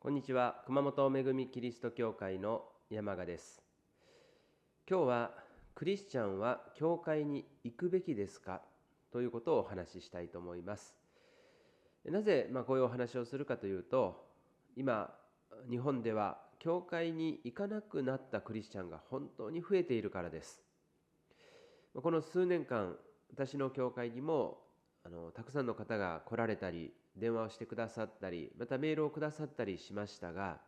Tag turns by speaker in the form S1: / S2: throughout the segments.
S1: こんにちは。熊本恵みキリスト教会の山賀です。今日はクリスチャンは教会に行くべきですかということをお話ししたいと思います。なぜこういうお話をするかというと、今日本では教会に行かなくなったクリスチャンが本当に増えているからです。この数年間、私の教会にもたくさんの方が来られたり、電話をしてくださったり、またメールをくださったりしましたが、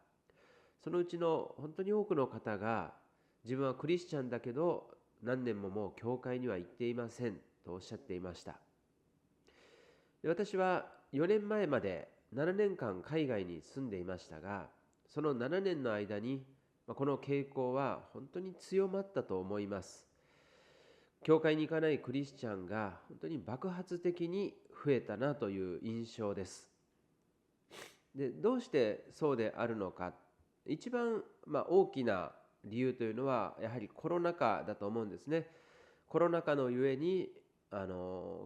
S1: そのうちの本当に多くの方が、自分はクリスチャンだけど何年ももう教会には行っていませんとおっしゃっていました。で、私は4年前まで7年間海外に住んでいましたが、その7年の間にこの傾向は本当に強まったと思います。教会に行かないクリスチャンが本当に爆発的に増えたなという印象です。で、どうしてそうであるのか。一番大きな理由というのはやはりコロナ禍だと思うんですね。コロナ禍のゆえに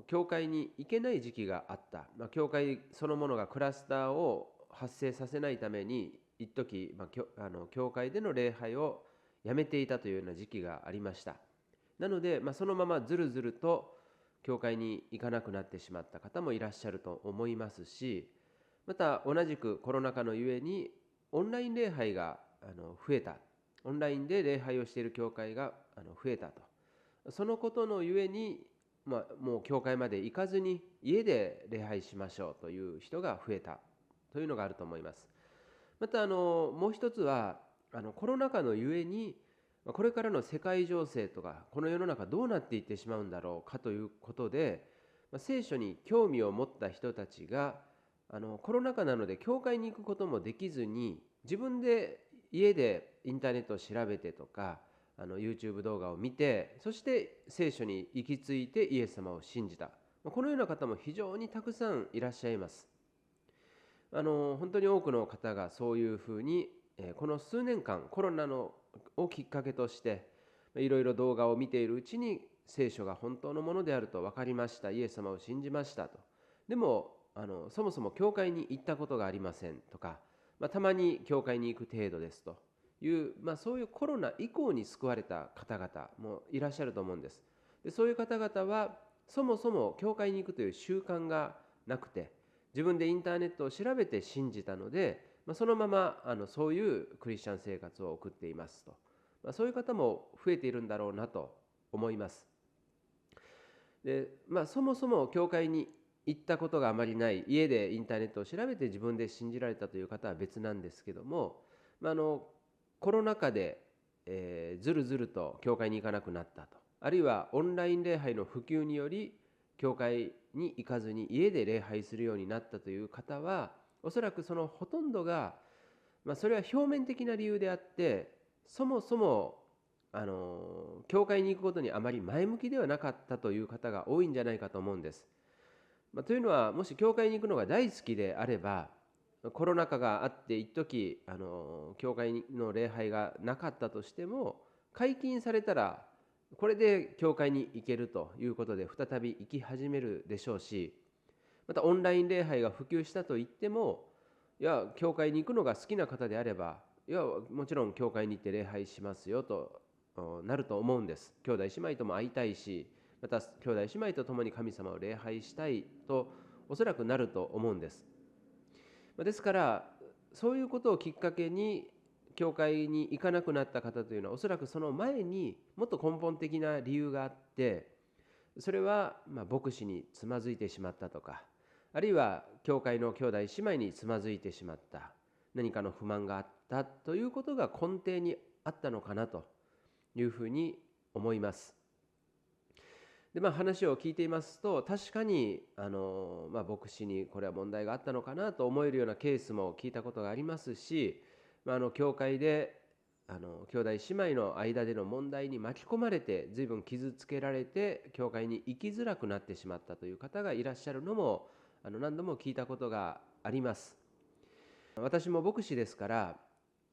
S1: 教会に行けない時期があった。教会そのものがクラスターを発生させないために一時、教会での礼拝をやめていたというような時期がありました。なので、そのままずるずると教会に行かなくなってしまった方もいらっしゃると思いますし、また同じくコロナ禍のゆえにオンライン礼拝が増えた。オンラインで礼拝をしている教会が増えたと。そのことのゆえに、もう教会まで行かずに家で礼拝しましょうという人が増えたというのがあると思います。またもう一つはコロナ禍のゆえに、これからの世界情勢とかこの世の中どうなっていってしまうんだろうかということで、聖書に興味を持った人たちがコロナ禍なので教会に行くこともできずに、自分で家でインターネットを調べてとかYouTube 動画を見て、そして聖書に行き着いてイエス様を信じた、このような方も非常にたくさんいらっしゃいます。本当に多くの方がそういうふうに、この数年間コロナのをきっかけとしていろいろ動画を見ているうちに、聖書が本当のものであると分かりました、イエス様を信じましたと。でもそもそも教会に行ったことがありませんとか、たまに教会に行く程度ですという、そういうコロナ以降に救われた方々もいらっしゃると思うんです。で、そういう方々はそもそも教会に行くという習慣がなくて、自分でインターネットを調べて信じたので、そのままそういうクリスチャン生活を送っていますと、そういう方も増えているんだろうなと思います。で、そもそも教会に行ったことがあまりない、家でインターネットを調べて自分で信じられたという方は別なんですけども、コロナ禍で、ずるずると教会に行かなくなったと、あるいはオンライン礼拝の普及により教会に行かずに家で礼拝するようになったという方は、おそらくそのほとんどが、それは表面的な理由であって、そもそも教会に行くことにあまり前向きではなかったという方が多いんじゃないかと思うんです。というのは、もし教会に行くのが大好きであれば、コロナ禍があって一時教会の礼拝がなかったとしても、解禁されたらこれで教会に行けるということで再び行き始めるでしょうし、またオンライン礼拝が普及したといっても、いや教会に行くのが好きな方であれば、いやもちろん教会に行って礼拝しますよとなると思うんです。兄弟姉妹とも会いたいし、また兄弟姉妹と共に神様を礼拝したいとおそらくなると思うんです。ですからそういうことをきっかけに教会に行かなくなった方というのは、おそらくその前にもっと根本的な理由があって、それは牧師につまずいてしまったとか、あるいは教会の兄弟姉妹につまずいてしまった、何かの不満があったということが根底にあったのかなというふうに思います。で、話を聞いていますと、確かに牧師にこれは問題があったのかなと思えるようなケースも聞いたことがありますし、教会で兄弟姉妹の間での問題に巻き込まれて随分傷つけられて教会に行きづらくなってしまったという方がいらっしゃるのも何度も聞いたことがあります。私も牧師ですから、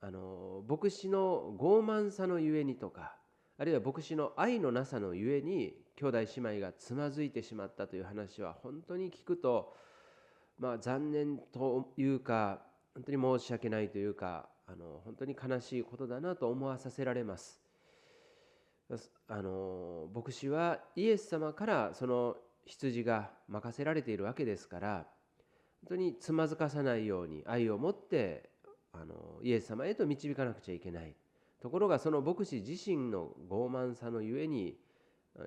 S1: 牧師の傲慢さのゆえにとか、あるいは牧師の愛のなさのゆえに兄弟姉妹がつまずいてしまったという話は本当に聞くと、残念というか、本当に申し訳ないというか、本当に悲しいことだなと思わさせられます。牧師はイエス様からその羊が任せられているわけですから、本当につまずかさないように愛を持ってイエス様へと導かなくちゃいけない。ところがその牧師自身の傲慢さのゆえに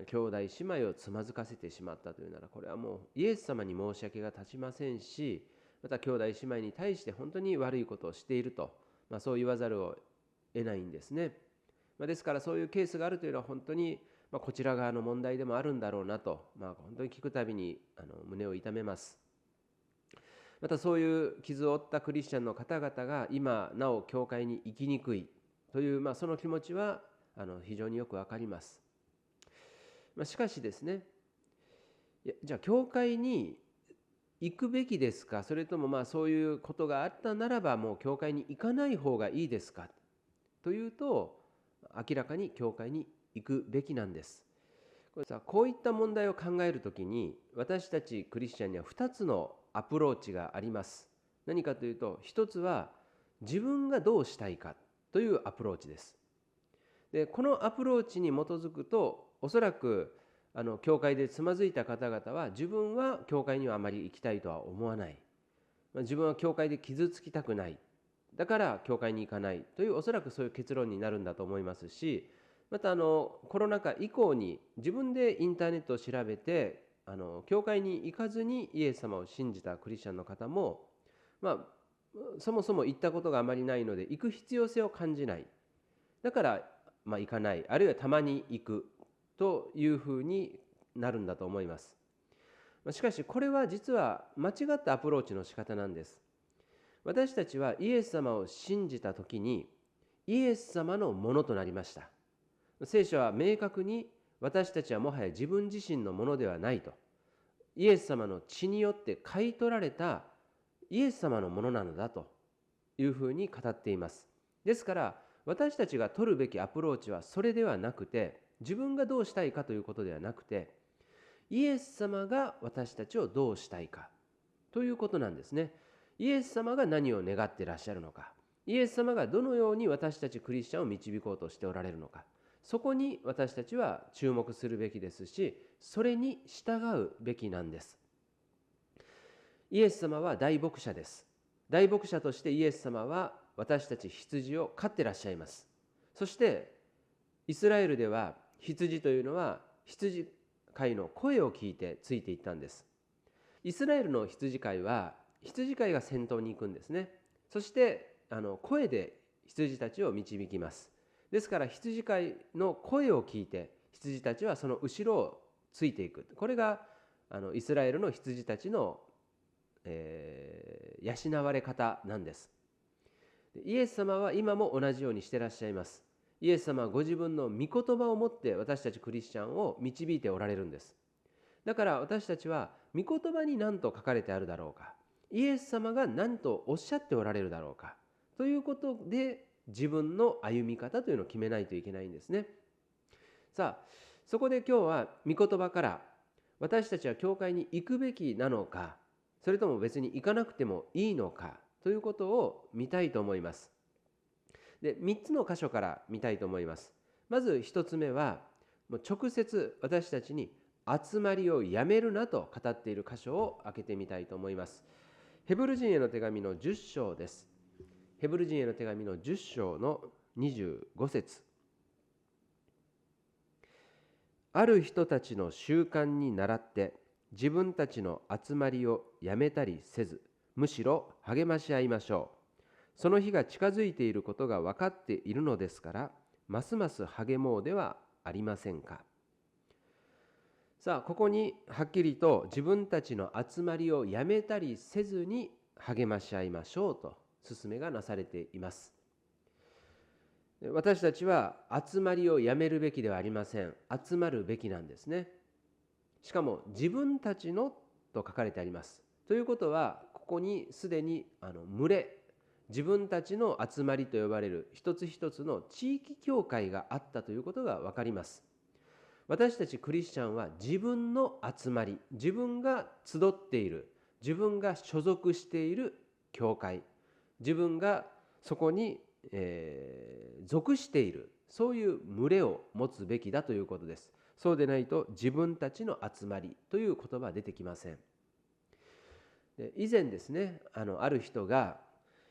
S1: 兄弟姉妹をつまずかせてしまったというなら、これはもうイエス様に申し訳が立ちませんし、また兄弟姉妹に対して本当に悪いことをしていると、そう言わざるを得ないんですね。ですからそういうケースがあるというのは本当にこちら側の問題でもあるんだろうなと、本当に聞くたびに胸を痛めます。またそういう傷を負ったクリスチャンの方々が今なお教会に行きにくいという、その気持ちは非常によくわかります。しかしですね、じゃあ教会に行くべきですか、それともそういうことがあったならばもう教会に行かない方がいいですかというと、明らかに教会に行くべきなんです。こういった問題を考えるときに、私たちクリスチャンには2つのアプローチがあります。何かというと、一つは自分がどうしたいかというアプローチです。で、このアプローチに基づくと、おそらく教会でつまずいた方々は、自分は教会にはあまり行きたいとは思わない、自分は教会で傷つきたくない、だから教会に行かないという、おそらくそういう結論になるんだと思いますし、またコロナ禍以降に自分でインターネットを調べて教会に行かずにイエス様を信じたクリスチャンの方も、そもそも行ったことがあまりないので行く必要性を感じない、だから行かない、あるいはたまに行くというふうになるんだと思います。しかしこれは実は間違ったアプローチの仕方なんです。私たちはイエス様を信じたときにイエス様のものとなりました。聖書は明確に、私たちはもはや自分自身のものではないと、イエス様の血によって買い取られたイエス様のものなのだというふうに語っています。ですから私たちが取るべきアプローチはそれではなくて、自分がどうしたいかということではなくて、イエス様が私たちをどうしたいかということなんですね。イエス様が何を願っていらっしゃるのか、イエス様がどのように私たちクリスチャンを導こうとしておられるのか、そこに私たちは注目するべきですし、それに従うべきなんです。イエス様は大牧者です。大牧者としてイエス様は私たち羊を飼ってらっしゃいます。そしてイスラエルでは羊というのは羊飼いの声を聞いてついていったんです。イスラエルの羊飼いは羊飼いが先頭に行くんですね。そして声で羊たちを導きます。ですから羊飼いの声を聞いて羊たちはその後ろをついていく。これがイスラエルの羊たちの、養われ方なんです。イエス様は今も同じようにしてらっしゃいます。イエス様はご自分の御言葉を持って私たちクリスチャンを導いておられるんです。だから私たちは御言葉に何と書かれてあるだろうか、イエス様が何とおっしゃっておられるだろうかということで、自分の歩み方というのを決めないといけないんですね。さあ、そこで今日は御言葉から私たちは教会に行くべきなのか、それとも別に行かなくてもいいのかということを見たいと思います。で、3つの箇所から見たいと思います。まず1つ目は、もう直接私たちに集まりをやめるなと語っている箇所を開けてみたいと思います。ヘブル人への手紙の10章です。ヘブル人への手紙の10章の25節。ある人たちの習慣に倣って自分たちの集まりをやめたりせず、むしろ励まし合いましょう。その日が近づいていることが分かっているのですから、ますます励もうではありませんか。さあ、ここにはっきりと自分たちの集まりをやめたりせずに励まし合いましょうと勧めがなされています。私たちは集まりをやめるべきではありません。集まるべきなんですね。しかも自分たちのと書かれてあります。ということは、ここにすでに群れ、自分たちの集まりと呼ばれる一つ一つの地域教会があったということが分かります。私たちクリスチャンは自分の集まり、自分が集っている、自分が所属している教会、自分がそこに、属している、そういう群れを持つべきだということです。そうでないと自分たちの集まりという言葉は出てきません。で以前ですね、ある人が、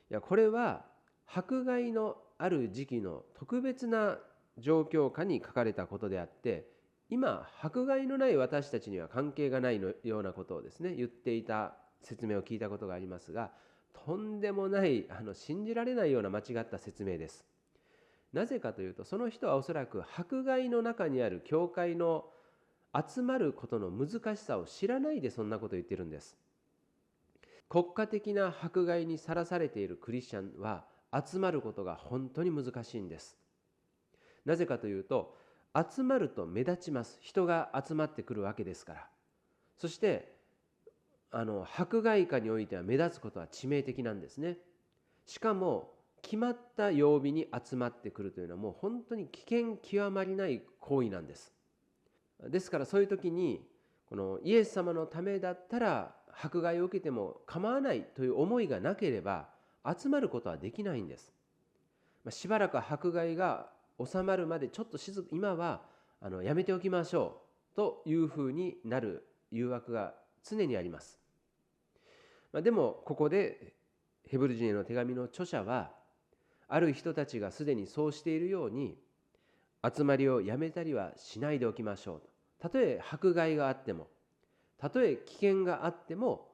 S1: いやこれは迫害のある時期の特別な状況下に書かれたことであって、今迫害のない私たちには関係がないのようなことをですね言っていた説明を聞いたことがありますが、とんでもない信じられないような間違った説明です。なぜかというと、その人はおそらく迫害の中にある教会の集まることの難しさを知らないでそんなことを言ってるんです。国家的な迫害にさらされているクリスチャンは集まることが本当に難しいんです。なぜかというと、集まると目立ちます。人が集まってくるわけですから。そして迫害下においては目立つことは致命的なんですね。しかも決まった曜日に集まってくるというのはもう本当に危険極まりない行為なんです。ですからそういう時に、このイエス様のためだったら迫害を受けても構わないという思いがなければ集まることはできないんです。しばらく迫害が収まるまでちょっと今はやめておきましょうというふうになる誘惑が常にあります。でもここでヘブル人への手紙の著者は、ある人たちがすでにそうしているように集まりをやめたりはしないでおきましょうと。たとえ迫害があっても、たとえ危険があっても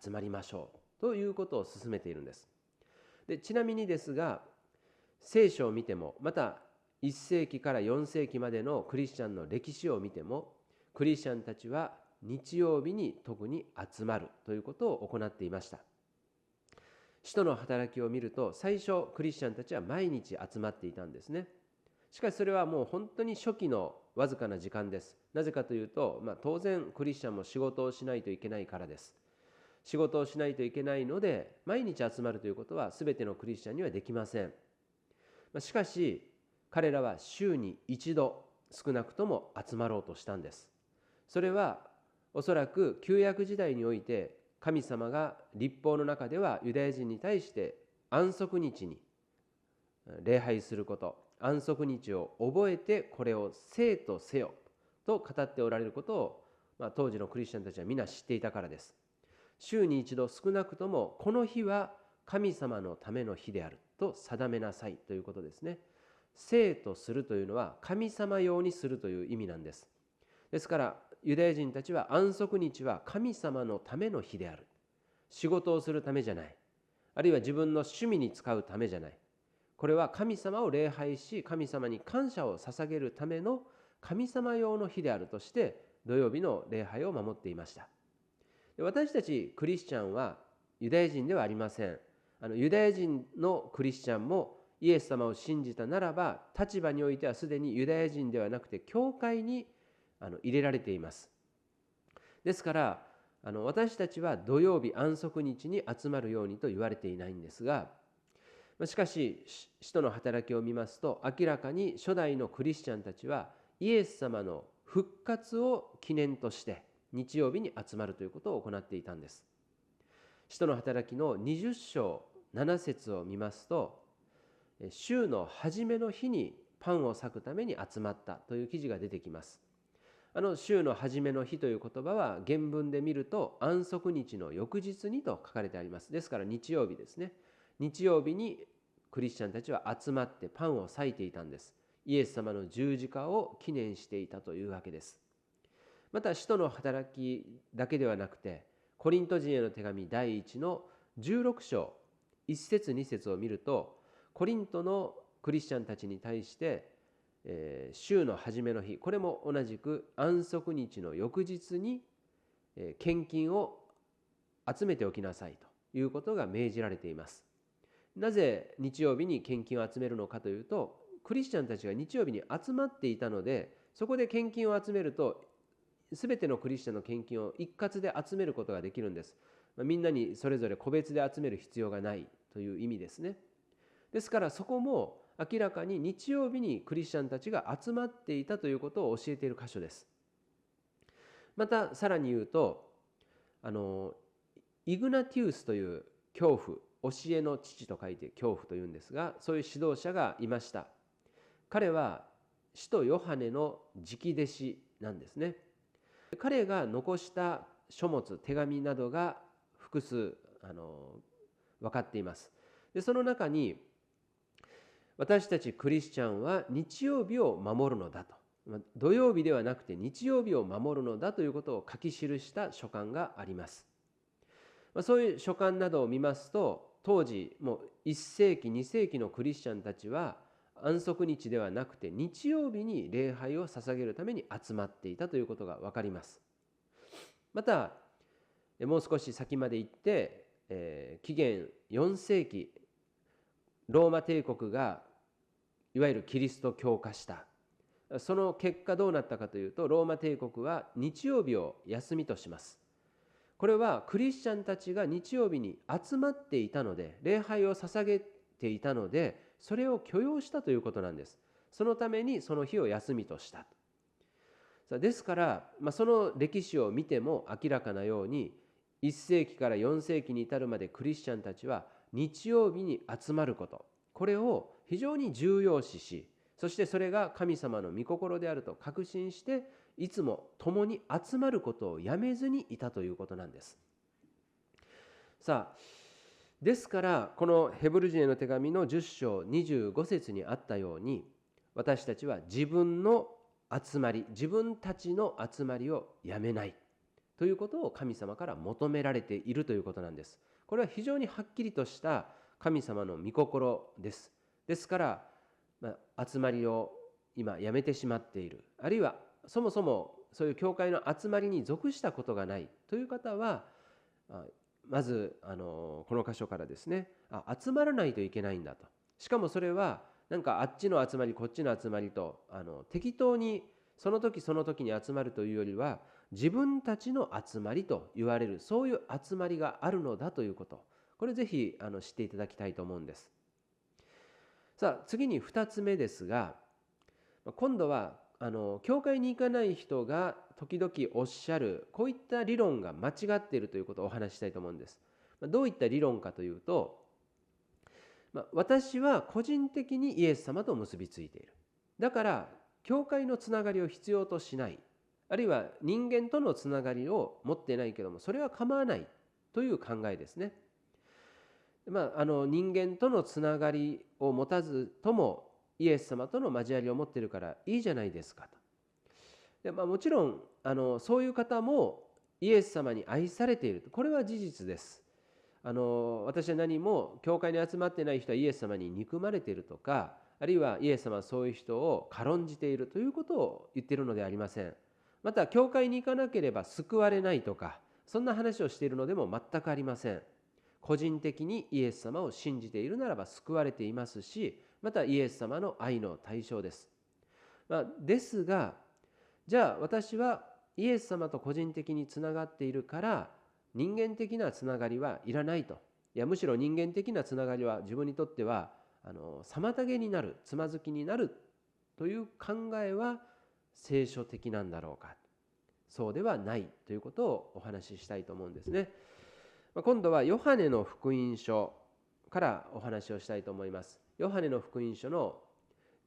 S1: 集まりましょうということを勧めているんです。でちなみにですが、聖書を見ても、また1世紀から4世紀までのクリスチャンの歴史を見ても、クリスチャンたちは日曜日に特に集まるということを行っていました。使徒の働きを見ると、最初クリスチャンたちは毎日集まっていたんですね。しかしそれはもう本当に初期のわずかな時間です。なぜかというと、当然クリスチャンも仕事をしないといけないからです。仕事をしないといけないので、毎日集まるということは全てのクリスチャンにはできません。しかし彼らは週に一度少なくとも集まろうとしたんです。それはおそらく旧約時代において、神様が律法の中ではユダヤ人に対して安息日に礼拝すること、安息日を覚えてこれを聖とせよと語っておられることを、当時のクリスチャンたちは皆知っていたからです。週に一度少なくともこの日は神様のための日であると定めなさいということですね。聖とするというのは神様用にするという意味なんです。ですからユダヤ人たちは安息日は神様のための日である。仕事をするためじゃない。あるいは自分の趣味に使うためじゃない。これは神様を礼拝し、神様に感謝を捧げるための神様用の日であるとして土曜日の礼拝を守っていました。私たちクリスチャンはユダヤ人ではありません。ユダヤ人のクリスチャンもイエス様を信じたならば、立場においてはすでにユダヤ人ではなくて教会に入れられています。ですから私たちは土曜日安息日に集まるようにと言われていないんですが、しかし使徒の働きを見ますと、明らかに初代のクリスチャンたちはイエス様の復活を記念として日曜日に集まるということを行っていたんです。使徒の働きの20章7節を見ますと、週の初めの日にパンを裂くために集まったという記事が出てきます。週の初めの日という言葉は原文で見ると安息日の翌日にと書かれてあります。ですから日曜日ですね。日曜日にクリスチャンたちは集まってパンを裂いていたんです。イエス様の十字架を記念していたというわけです。また使徒の働きだけではなくて、コリント人への手紙第1の16章1節2節を見ると、コリントのクリスチャンたちに対して週の初めの日、これも同じく安息日の翌日に献金を集めておきなさいということが命じられています。なぜ日曜日に献金を集めるのかというと、クリスチャンたちが日曜日に集まっていたので、そこで献金を集めると全てのクリスチャンの献金を一括で集めることができるんです。みんなにそれぞれ個別で集める必要がないという意味ですね。ですからそこも明らかに日曜日にクリスチャンたちが集まっていたということを教えている箇所です。またさらに言うと、イグナティウスという教父教えの父と書いて教父というんですが、そういう指導者がいました。彼は使徒ヨハネの直弟子なんですね。彼が残した書物、手紙などが複数分かっています。でその中に、私たちクリスチャンは日曜日を守るのだと、土曜日ではなくて日曜日を守るのだということを書き記した書簡があります。そういう書簡などを見ますと、当時もう1世紀2世紀のクリスチャンたちは安息日ではなくて日曜日に礼拝を捧げるために集まっていたということが分かります。またもう少し先まで行って、紀元4世紀ローマ帝国がいわゆるキリスト教化した。その結果どうなったかというと、ローマ帝国は日曜日を休みとします。これはクリスチャンたちが日曜日に集まっていたので、礼拝を捧げていたので、それを許容したということなんです。そのためにその日を休みとした。ですから、その歴史を見ても明らかなように、1世紀から4世紀に至るまでクリスチャンたちは日曜日に集まること、これを非常に重要視し、そしてそれが神様の御心であると確信して、いつも共に集まることをやめずにいたということなんです。ですからこのヘブル人への手紙の10章25節にあったように、私たちは自分の集まり、自分たちの集まりをやめないということを神様から求められているということなんです。これは非常にはっきりとした神様の御心です。ですから、集まりを今やめてしまっている、あるいはそもそもそういう教会の集まりに属したことがないという方は、まずこの箇所からですね、集まらないといけないんだと。しかもそれはなんかあっちの集まりこっちの集まりと適当にその時その時に集まるというよりは、自分たちの集まりと言われるそういう集まりがあるのだということ、これぜひ知っていただきたいと思うんです。次に2つ目ですが、今度は教会に行かない人が時々おっしゃるこういった理論が間違っているということをお話ししたいと思うんです。どういった理論かというと、私は個人的にイエス様と結びついている、だから教会のつながりを必要としない、あるいは人間とのつながりを持っていないけどもそれは構わないという考えですね。人間とのつながりを持たずともイエス様との交わりを持っているからいいじゃないですかと。で、もちろんそういう方もイエス様に愛されている、これは事実です。私は何も教会に集まっていない人はイエス様に憎まれているとか、あるいはイエス様はそういう人を軽んじているということを言っているのではありません。また教会に行かなければ救われないとか、そんな話をしているのでも全くありません。個人的にイエス様を信じているならば救われていますし、またイエス様の愛の対象です。ですが、じゃあ私はイエス様と個人的につながっているから人間的なつながりはいらないと。いや、むしろ人間的なつながりは自分にとっては妨げになる、つまずきになるという考えは聖書的なんだろうか。そうではないということをお話ししたいと思うんですね。今度はヨハネの福音書からお話をしたいと思います。ヨハネの福音書の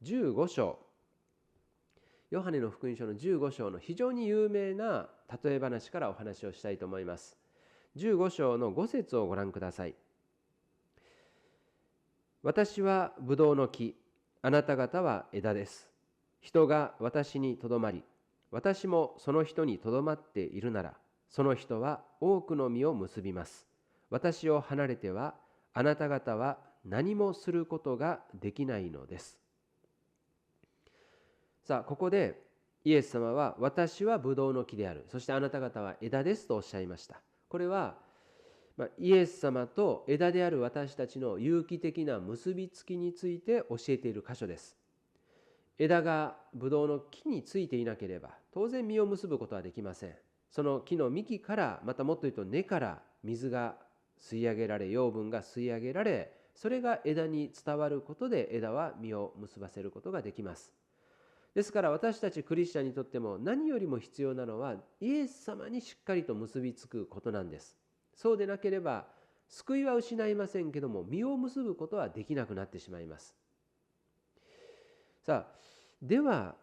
S1: 15章、ヨハネの福音書の15章の非常に有名な例え話からお話をしたいと思います。15章の5節をご覧ください。私はブドウの木、あなた方は枝です。人が私にとどまり、私もその人にとどまっているなら、その人は多くの実を結びます。私を離れては、あなた方は何もすることができないのです。ここでイエス様は、私はブドウの木である、そしてあなた方は枝ですとおっしゃいました。これは、イエス様と枝である私たちの有機的な結びつきについて教えている箇所です。枝がブドウの木についていなければ当然実を結ぶことはできません。その木の幹から、またもっと言うと根から水が吸い上げられ、養分が吸い上げられ、それが枝に伝わることで枝は実を結ばせることができます。ですから私たちクリスチャンにとっても何よりも必要なのはイエス様にしっかりと結びつくことなんです。そうでなければ救いは失いませんけども、実を結ぶことはできなくなってしまいます。さあ、では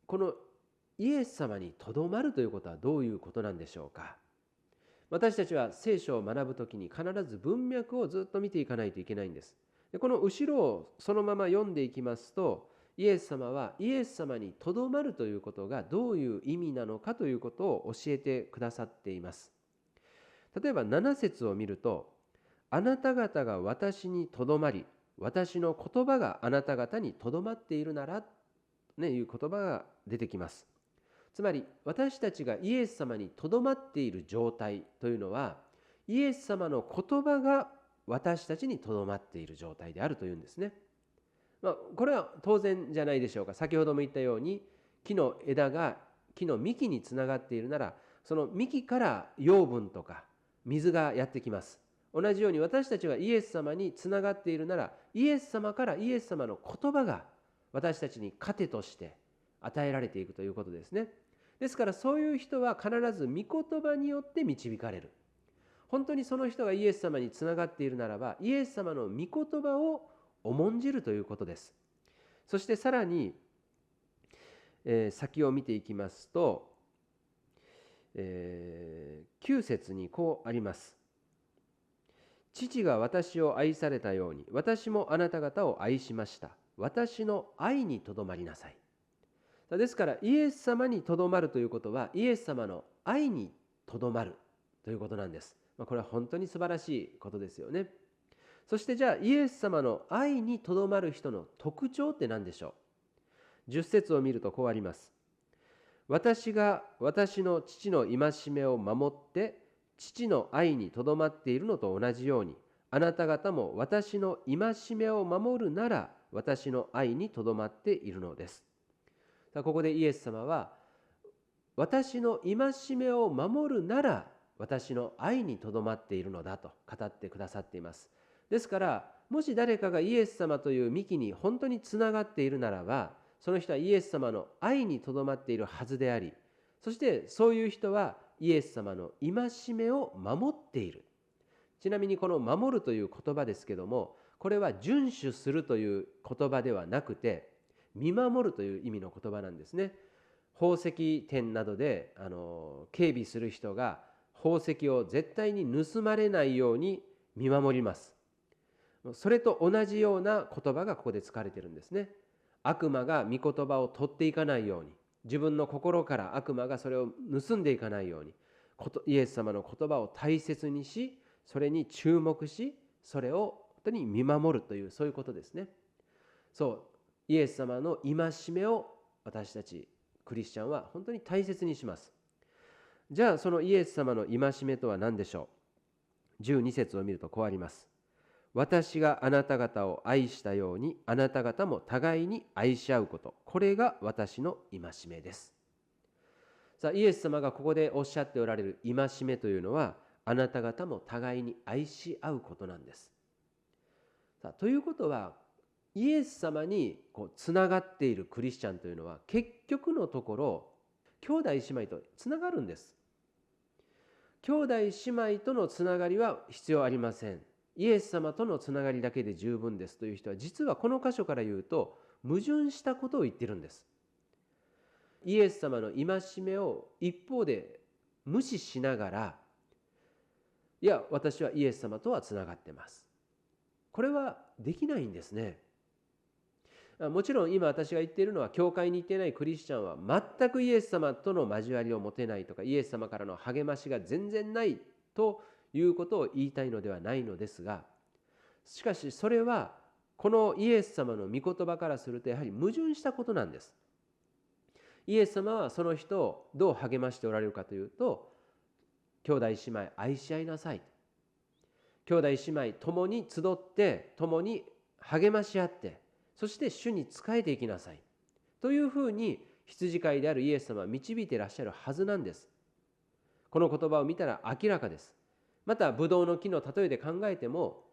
S1: このイエス様にとどまるということはどういうことなんでしょうか。私たちは聖書を学ぶときに必ず文脈をずっと見ていかないといけないんです。でこの後ろをそのまま読んでいきますと、イエス様はイエス様にとどまるということがどういう意味なのかということを教えてくださっています。例えば7節を見ると、あなた方が私にとどまり、私の言葉があなた方にとどまっているなら、いう言葉が出てきます。つまり私たちがイエス様にとどまっている状態というのは、イエス様の言葉が私たちにとどまっている状態であるというんですね。これは当然じゃないでしょうか。先ほども言ったように、木の枝が木の幹につながっているなら、その幹から養分とか水がやってきます。同じように私たちがイエス様につながっているなら、イエス様からイエス様の言葉が私たちに糧として与えられていくということですね。ですからそういう人は必ず御言葉によって導かれる。本当にその人がイエス様につながっているならば、イエス様の御言葉を重んじるということです。そしてさらに、先を見ていきますと、9節にこうあります。父が私を愛されたように、私もあなた方を愛しました。私の愛にとどまりなさい。ですからイエス様にとどまるということは、イエス様の愛にとどまるということなんです。これは本当に素晴らしいことですよね。そしてじゃあイエス様の愛にとどまる人の特徴って何でしょう。10節を見るとこうあります。私が私の父の戒めを守って父の愛にとどまっているのと同じように、あなた方も私の戒めを守るなら私の愛にとどまっているのです。ここでイエス様は、私の戒めを守るなら私の愛にとどまっているのだと語ってくださっています。ですからもし誰かがイエス様という幹に本当につながっているならば、その人はイエス様の愛にとどまっているはずであり、そしてそういう人はイエス様の戒めを守っている。ちなみにこの守るという言葉ですけども、これは遵守するという言葉ではなくて、見守るという意味の言葉なんですね。宝石店などで警備する人が宝石を絶対に盗まれないように見守ります。それと同じような言葉がここで使われているんですね。悪魔が御言葉を取っていかないように、自分の心から悪魔がそれを盗んでいかないように、イエス様の言葉を大切にし、それに注目し、それを本当に見守るという、そういうことですね。そう、イエス様の戒めを私たちクリスチャンは本当に大切にします。じゃあそのイエス様の戒めとは何でしょう。12節を見るとこうあります。私があなた方を愛したように、あなた方も互いに愛し合うこと、これが私の戒めです。さあ、イエス様がここでおっしゃっておられる戒めというのは、あなた方も互いに愛し合うことなんです。さあ、ということは、イエス様につながっているクリスチャンというのは、結局のところ兄弟姉妹とつながるんです。兄弟姉妹とのつながりは必要ありません。イエス様とのつながりだけで十分ですという人は、実はこの箇所から言うと矛盾したことを言ってるんです。イエス様の戒めを一方で無視しながら、いや私はイエス様とはつながってます、これはできないんですね。もちろん今私が言っているのは、教会に行っていないクリスチャンは全くイエス様との交わりを持てないとか、イエス様からの励ましが全然ないということを言いたいのではないのですが、しかしそれはこのイエス様の御言葉からするとやはり矛盾したことなんです。イエス様はその人をどう励ましておられるかというと、兄弟姉妹愛し合いなさい、兄弟姉妹共に集って共に励まし合って、そして主に仕えていきなさいというふうに羊飼いであるイエス様は導いていらっしゃるはずなんです。この言葉を見たら明らかです。またブドウの木の例えで考えても、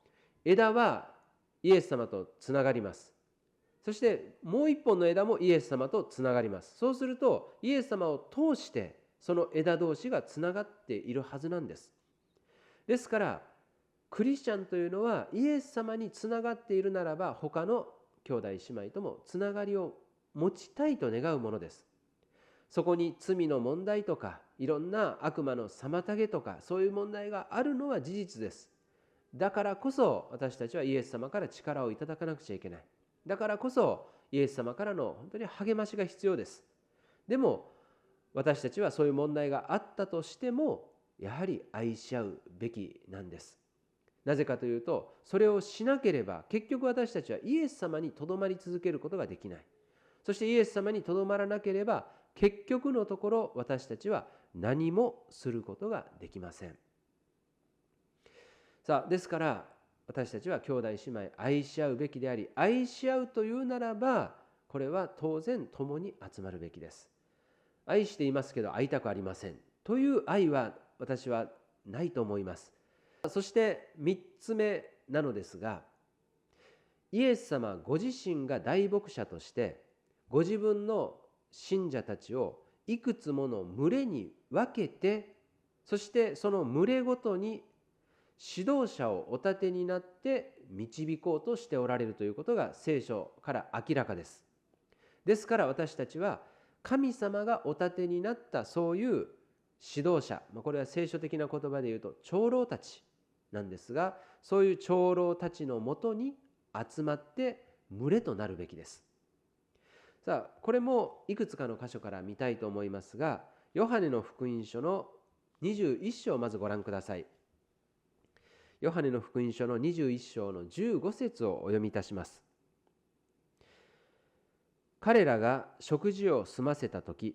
S1: 枝はイエス様とつながります。そしてもう一本の枝もイエス様とつながります。そうするとイエス様を通してその枝同士がつながっているはずなんです。ですからクリスチャンというのはイエス様につながっているならば、他の兄弟姉妹ともつながりを持ちたいと願うものです。そこに罪の問題とか、いろんな悪魔の妨げとか、そういう問題があるのは事実です。だからこそ私たちはイエス様から力をいただかなくちゃいけない。だからこそイエス様からの本当に励ましが必要です。でも私たちはそういう問題があったとしても、やはり愛し合うべきなんです。なぜかというと、それをしなければ結局私たちはイエス様にとどまり続けることができない。そしてイエス様にとどまらなければ、結局のところ私たちは何もすることができません。さあ、ですから私たちは兄弟姉妹愛し合うべきであり、愛し合うというならば、これは当然共に集まるべきです。愛していますけど会いたくありませんという愛は私はないと思います。そして3つ目なのですが、イエス様ご自身が大牧者としてご自分の信者たちをいくつもの群れに分けて、そしてその群れごとに指導者をお立てになって導こうとしておられるということが聖書から明らかです。ですから私たちは神様がお立てになったそういう指導者、これは聖書的な言葉で言うと長老たちなんですが、そういう長老たちのもとに集まって群れとなるべきです。さあ、これもいくつかの箇所から見たいと思いますが、ヨハネの福音書の21章をまずご覧ください。ヨハネの福音書の21章の15節をお読みいたします。彼らが食事を済ませたとき、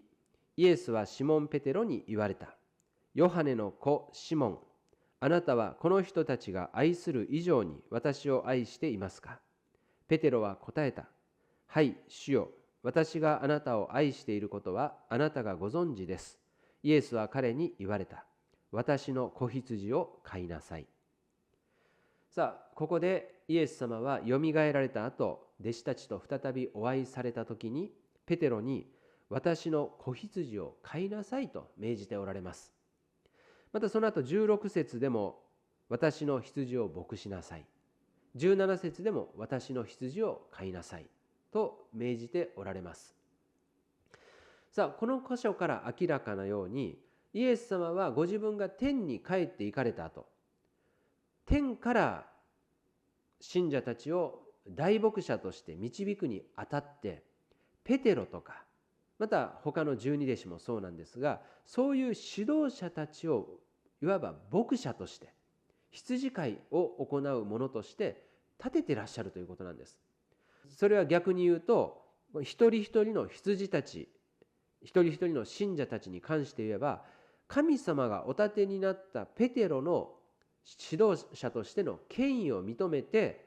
S1: イエスはシモン・ペテロに言われた。ヨハネの子シモン、あなたはこの人たちが愛する以上に私を愛していますか？ペテロは答えた。はい、主よ。私があなたを愛していることはあなたがご存知です。イエスは彼に言われた。私の子羊を飼いなさい。さあ、ここでイエス様はよみがえられた後、弟子たちと再びお会いされた時に、ペテロに私の子羊を飼いなさいと命じておられます。またその後16節でも私の羊を牧しなさい。17節でも私の羊を飼いなさいと命じておられます。さあ、この箇所から明らかなように、イエス様はご自分が天に帰って行かれた後、天から信者たちを大牧者として導くにあたって、ペテロとかまた他の12弟子もそうなんですが、そういう指導者たちをいわば牧者として羊飼いを行うものとして立ててらっしゃるということなんです。それは逆に言うと、一人一人の羊たち、一人一人の信者たちに関して言えば、神様がお立てになったペテロの指導者としての権威を認めて、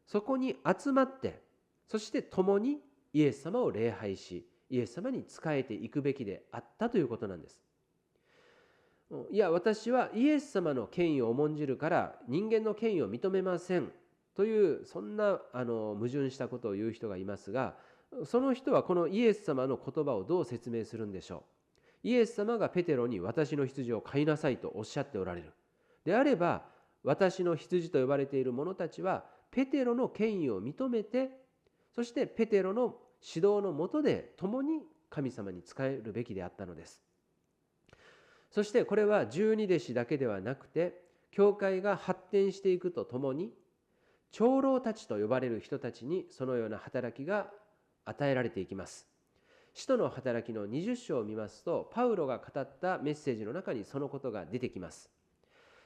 S1: そこに集まって、そして共にイエス様を礼拝し、イエス様に仕えていくべきであったということなんです。いや、私はイエス様の権威を重んじるから人間の権威を認めませんという、そんな矛盾したことを言う人がいますが、その人はこのイエス様の言葉をどう説明するんでしょう。イエス様がペテロに私の羊を飼いなさいとおっしゃっておられる。であれば、私の羊と呼ばれている者たちはペテロの権威を認めて、そしてペテロの指導のもとで共に神様に仕えるべきであったのです。そしてこれは十二弟子だけではなくて、教会が発展していくとともに、長老たちと呼ばれる人たちにそのような働きが与えられていきます。使徒の働きの20章を見ますと、パウロが語ったメッセージの中にそのことが出てきます。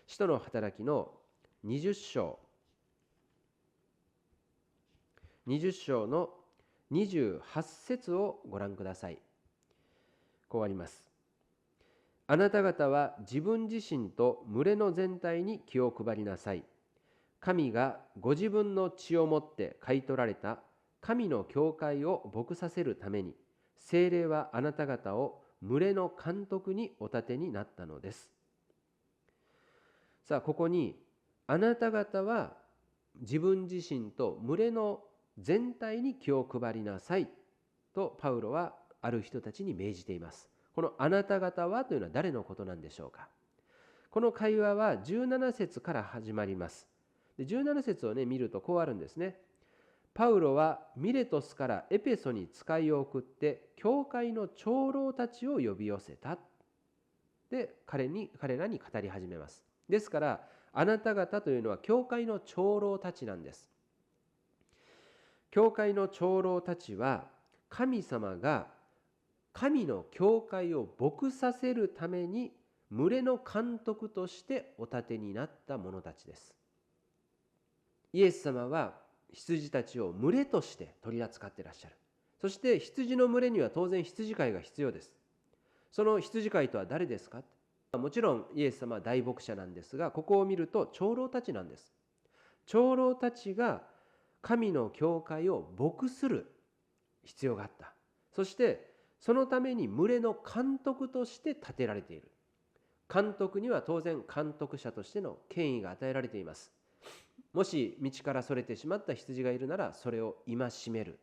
S1: 使徒の働きの20章の28節をご覧ください。こうあります。あなた方は自分自身と群れの全体に気を配りなさい。神がご自分の血をもって買い取られた神の教会を牧させるために、聖霊はあなた方を群れの監督にお立てになったのです。さあ、ここにあなた方は自分自身と群れの全体に気を配りなさいとパウロはある人たちに命じています。このあなた方はというのは誰のことなんでしょうか。この会話は17節から始まります。で17節を見るとこうあるんですね。パウロはミレトスからエペソに使いを送って教会の長老たちを呼び寄せた。で彼らに語り始めます。ですからあなた方というのは教会の長老たちなんです。教会の長老たちは神様が神の教会を牧させるために群れの監督としてお立てになった者たちです。イエス様は羊たちを群れとして取り扱っていらっしゃる。そして羊の群れには当然羊飼いが必要です。その羊飼いとは誰ですか？もちろんイエス様は大牧者なんですが、ここを見ると長老たちなんです。長老たちが神の教会を牧する必要があった。そしてそのために群れの監督として立てられている。監督には当然監督者としての権威が与えられています。もし道からそれてしまった羊がいるなら、それを戒める。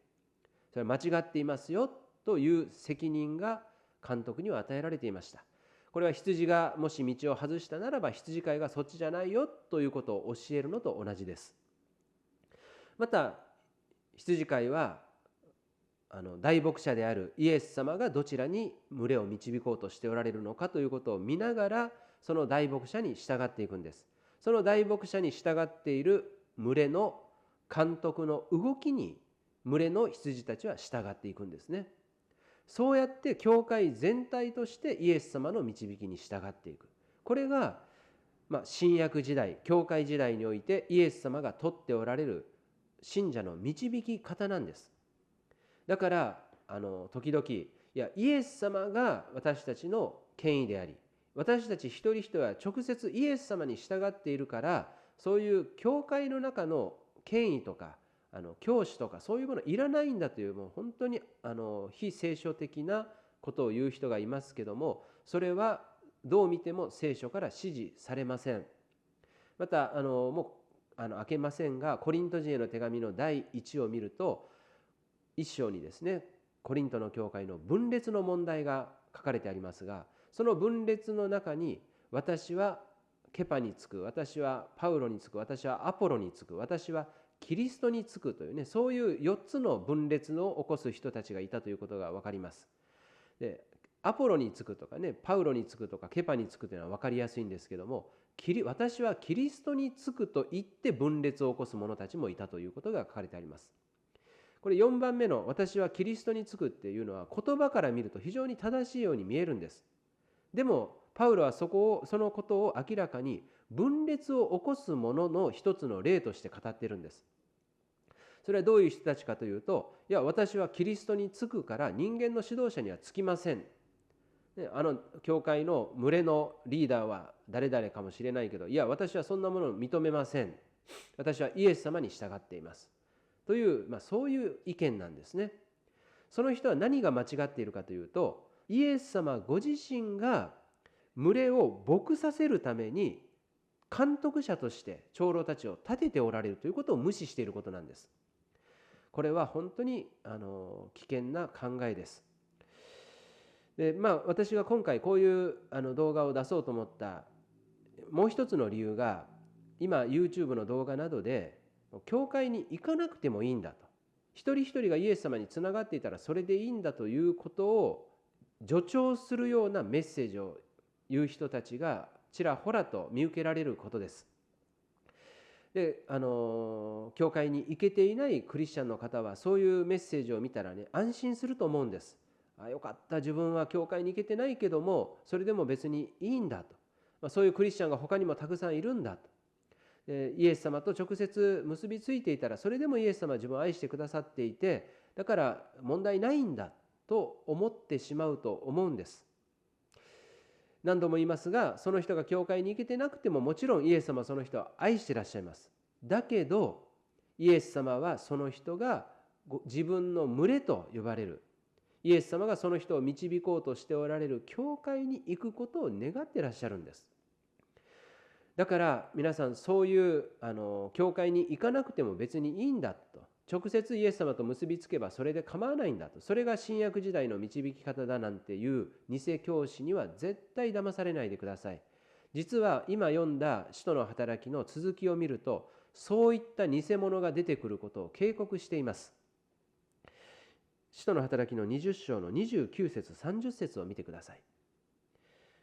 S1: それは間違っていますよという責任が監督には与えられていました。これは羊がもし道を外したならば、羊飼いがそっちじゃないよということを教えるのと同じです。また羊飼いは大牧者であるイエス様がどちらに群れを導こうとしておられるのかということを見ながら、その大牧者に従っていくんです。その大牧者に従っている群れの監督の動きに群れの羊たちは従っていくんですね。そうやって教会全体としてイエス様の導きに従っていく。これが新約時代、教会時代においてイエス様が取っておられる信者の導き方なんです。だから時々イエス様が私たちの権威であり、私たち一人一人は直接イエス様に従っているから、そういう教会の中の権威とか教師とかそういうものいらないんだという、もう本当に非聖書的なことを言う人がいますけども、それはどう見ても聖書から指示されません。またもう開けませんが、コリント人への手紙の第1を見ると、1章にですね、コリントの教会の分裂の問題が書かれてありますが、その分裂の中に、私はケパにつく、私はパウロにつく、私はアポロにつく、私はキリストにつくというね、そういう4つの分裂を起こす人たちがいたということが分かります。でアポロにつくとかね、パウロにつくとかケパにつくというのは分かりやすいんですけども、私はキリストにつくと言って分裂を起こす者たちもいたということが書かれてあります。これ4番目の私はキリストにつくっていうのは、言葉から見ると非常に正しいように見えるんです。でもパウロはそのことを明らかに分裂を起こすものの一つの例として語っているんです。それはどういう人たちかというと、私はキリストにつくから人間の指導者にはつきません。教会の群れのリーダーは誰々かもしれないけど、私はそんなものを認めません。私はイエス様に従っています。という、そういう意見なんですね。その人は何が間違っているかというと、イエス様ご自身が群れを牧させるために監督者として長老たちを立てておられるということを無視していることなんです。これは本当に危険な考えです。で私が今回こういう動画を出そうと思ったもう一つの理由が、今 YouTube の動画などで教会に行かなくてもいいんだと、一人一人がイエス様につながっていたらそれでいいんだということを助長するようなメッセージを言う人たちがちらほらと見受けられることです。で教会に行けていないクリスチャンの方はそういうメッセージを見たらね、安心すると思うんです。よかった、自分は教会に行けてないけどもそれでも別にいいんだと、そういうクリスチャンが他にもたくさんいるんだと、イエス様と直接結びついていたらそれでもイエス様は自分を愛してくださっていて、だから問題ないんだと思ってしまうと思うんです。何度も言いますが、その人が教会に行けてなくてももちろんイエス様はその人を愛していらっしゃいます。だけどイエス様はその人が自分の群れと呼ばれる、イエス様がその人を導こうとしておられる教会に行くことを願っていらっしゃるんです。だから皆さん、そういう教会に行かなくても別にいいんだと、直接イエス様と結びつけばそれで構わないんだと、それが新約時代の導き方だなんていう偽教師には絶対騙されないでください。実は今読んだ使徒の働きの続きを見ると、そういった偽物が出てくることを警告しています。使徒の働きの20章の29節30節を見てください。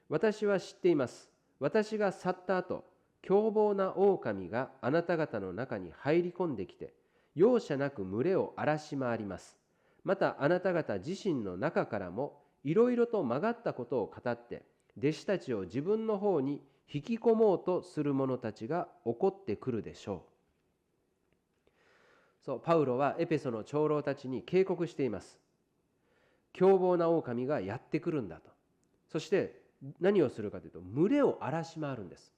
S1: 私は知っています。私が去った後、凶暴な狼があなた方の中に入り込んできて、容赦なく群れを荒らし回ります。またあなた方自身の中からもいろいろと曲がったことを語って、弟子たちを自分の方に引き込もうとする者たちが起こってくるでしょう。そう、パウロはエペソの長老たちに警告しています。凶暴な狼がやってくるんだと。そして何をするかというと、群れを荒らし回るんです。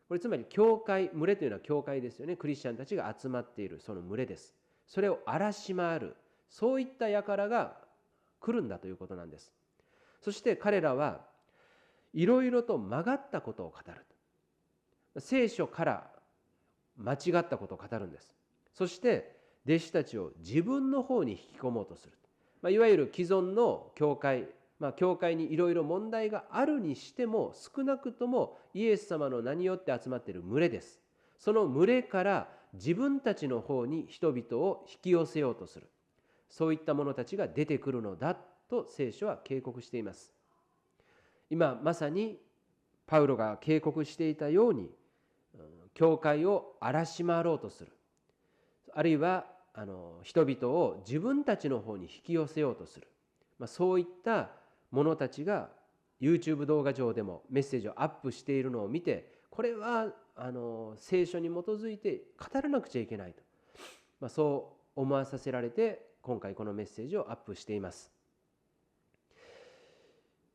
S1: これつまり教会、群れというのは教会ですよね。クリスチャンたちが集まっているその群れです。それを荒らし回る、そういった輩が来るんだということなんです。そして彼らはいろいろと曲がったことを語る。聖書から間違ったことを語るんです。そして弟子たちを自分の方に引き込もうとする。いわゆる既存の教会、教会にいろいろ問題があるにしても、少なくともイエス様の名によって集まっている群れです。その群れから自分たちの方に人々を引き寄せようとする、そういった者たちが出てくるのだと聖書は警告しています。今まさにパウロが警告していたように、教会を荒らし回ろうとする、あるいは人々を自分たちの方に引き寄せようとする、そういった者たちが YouTube 動画上でもメッセージをアップしているのを見て、これは聖書に基づいて語らなくちゃいけないと、そう思わさせられて今回このメッセージをアップしています。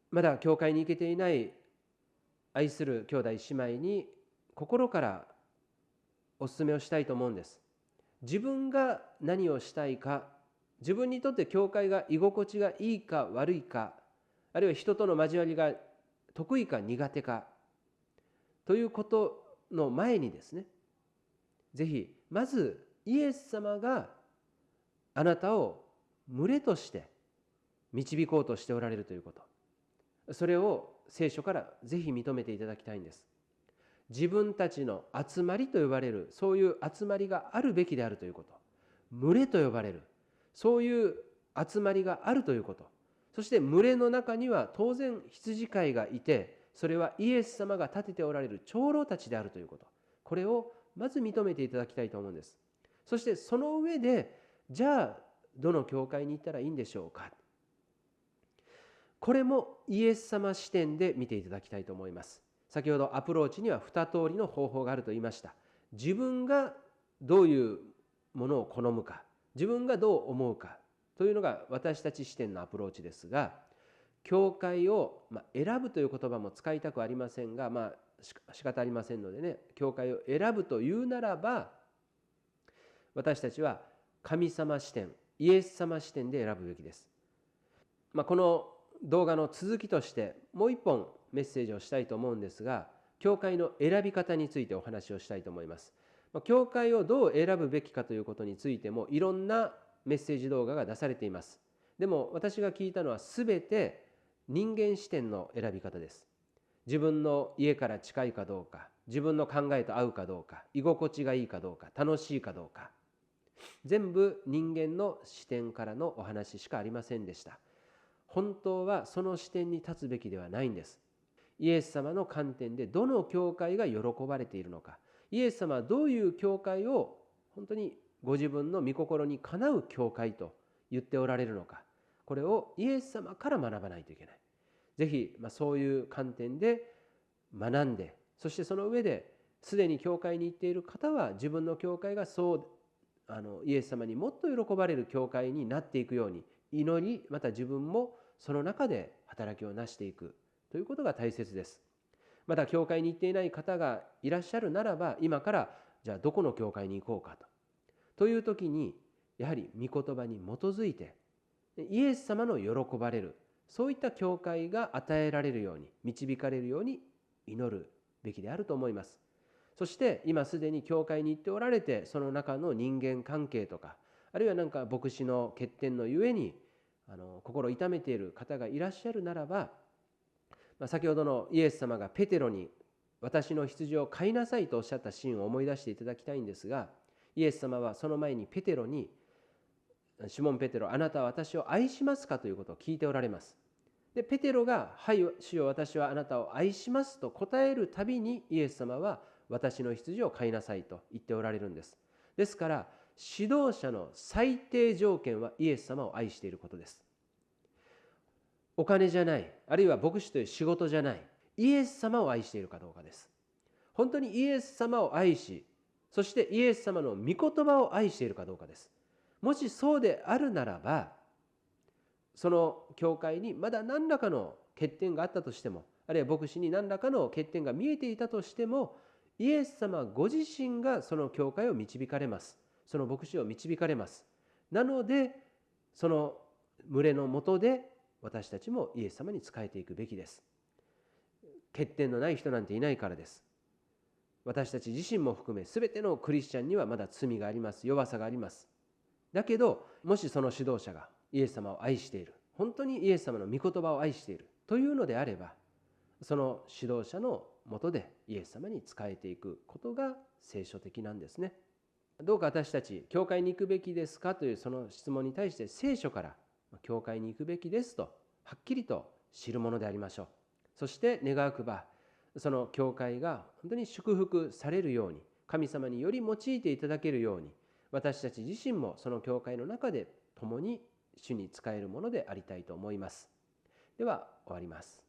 S1: まだ教会に行けていない愛する兄弟姉妹に心からお勧めをしたいと思うんです。自分が何をしたいか、自分にとって教会が居心地がいいか悪いか、あるいは人との交わりが得意か苦手かということの前にですね、ぜひまずイエス様があなたを群れとして導こうとしておられるということ、それを聖書からぜひ認めていただきたいんです。自分たちの集まりと呼ばれる、そういう集まりがあるべきであるということ、群れと呼ばれるそういう集まりがあるということ、そして群れの中には当然羊飼いがいて、それはイエス様が立てておられる長老たちであるということ、これをまず認めていただきたいと思うんです。そしてその上で、じゃあどの教会に行ったらいいんでしょうか、これもイエス様視点で見ていただきたいと思います。先ほどアプローチには2通りの方法があると言いました。自分がどういうものを好むか、自分がどう思うかというのが私たち視点のアプローチですが、教会を選ぶという言葉も使いたくありませんが、仕方ありませんのでね、教会を選ぶというならば、私たちは神様視点、イエス様視点で選ぶべきです。この動画の続きとしてもう一本メッセージをしたいと思うんですが、教会の選び方についてお話をしたいと思います。教会をどう選ぶべきかということについてもいろんなメッセージ動画が出されています。でも私が聞いたのは全て人間視点の選び方です。自分の家から近いかどうか、自分の考えと合うかどうか、居心地がいいかどうか、楽しいかどうか、全部人間の視点からのお話しかありませんでした。本当はその視点に立つべきではないんです。イエス様の観点でどの教会が喜ばれているのか、イエス様はどういう教会を本当にご自分の御心にかなう教会と言っておられるのか、これをイエス様から学ばないといけない。ぜひそういう観点で学んで、そしてその上ですでに教会に行っている方は自分の教会がイエス様にもっと喜ばれる教会になっていくように祈り、また自分もその中で働きをなしていくということが大切です。また教会に行っていない方がいらっしゃるならば、今からじゃあどこの教会に行こうかという時に、やはり御言葉に基づいてイエス様の喜ばれる、そういった教会が与えられるように、導かれるように祈るべきであると思います。そして今すでに教会に行っておられて、その中の人間関係とか、あるいは牧師の欠点のゆえに心を痛めている方がいらっしゃるならば、先ほどのイエス様がペテロに私の羊を飼いなさいとおっしゃったシーンを思い出していただきたいんですが、イエス様はその前にペテロに、シモン・ペテロ、あなたは私を愛しますかということを聞いておられます。でペテロが、はい、主よ、私はあなたを愛しますと答えるたびに、イエス様は私の羊を飼いなさいと言っておられるんです。ですから指導者の最低条件はイエス様を愛していることです。お金じゃない、あるいは牧師という仕事じゃない、イエス様を愛しているかどうかです。本当にイエス様を愛し、そしてイエス様の御言葉を愛しているかどうかです。もしそうであるならば、その教会にまだ何らかの欠点があったとしても、あるいは牧師に何らかの欠点が見えていたとしても、イエス様ご自身がその教会を導かれます。その牧師を導かれます。なのでその群れの下で私たちもイエス様に仕えていくべきです。欠点のない人なんていないからです。私たち自身も含め全てのクリスチャンにはまだ罪があります。弱さがあります。だけど、もしその指導者がイエス様を愛している、本当にイエス様の御言葉を愛しているというのであれば、その指導者の下でイエス様に仕えていくことが聖書的なんですね。どうか私たち、教会に行くべきですかというその質問に対して聖書から教会に行くべきですとはっきりと知るものでありましょう。そして願わくば、その教会が本当に祝福されるように、神様により用いていただけるように、私たち自身もその教会の中で共に主に仕えるものでありたいと思います。では終わります。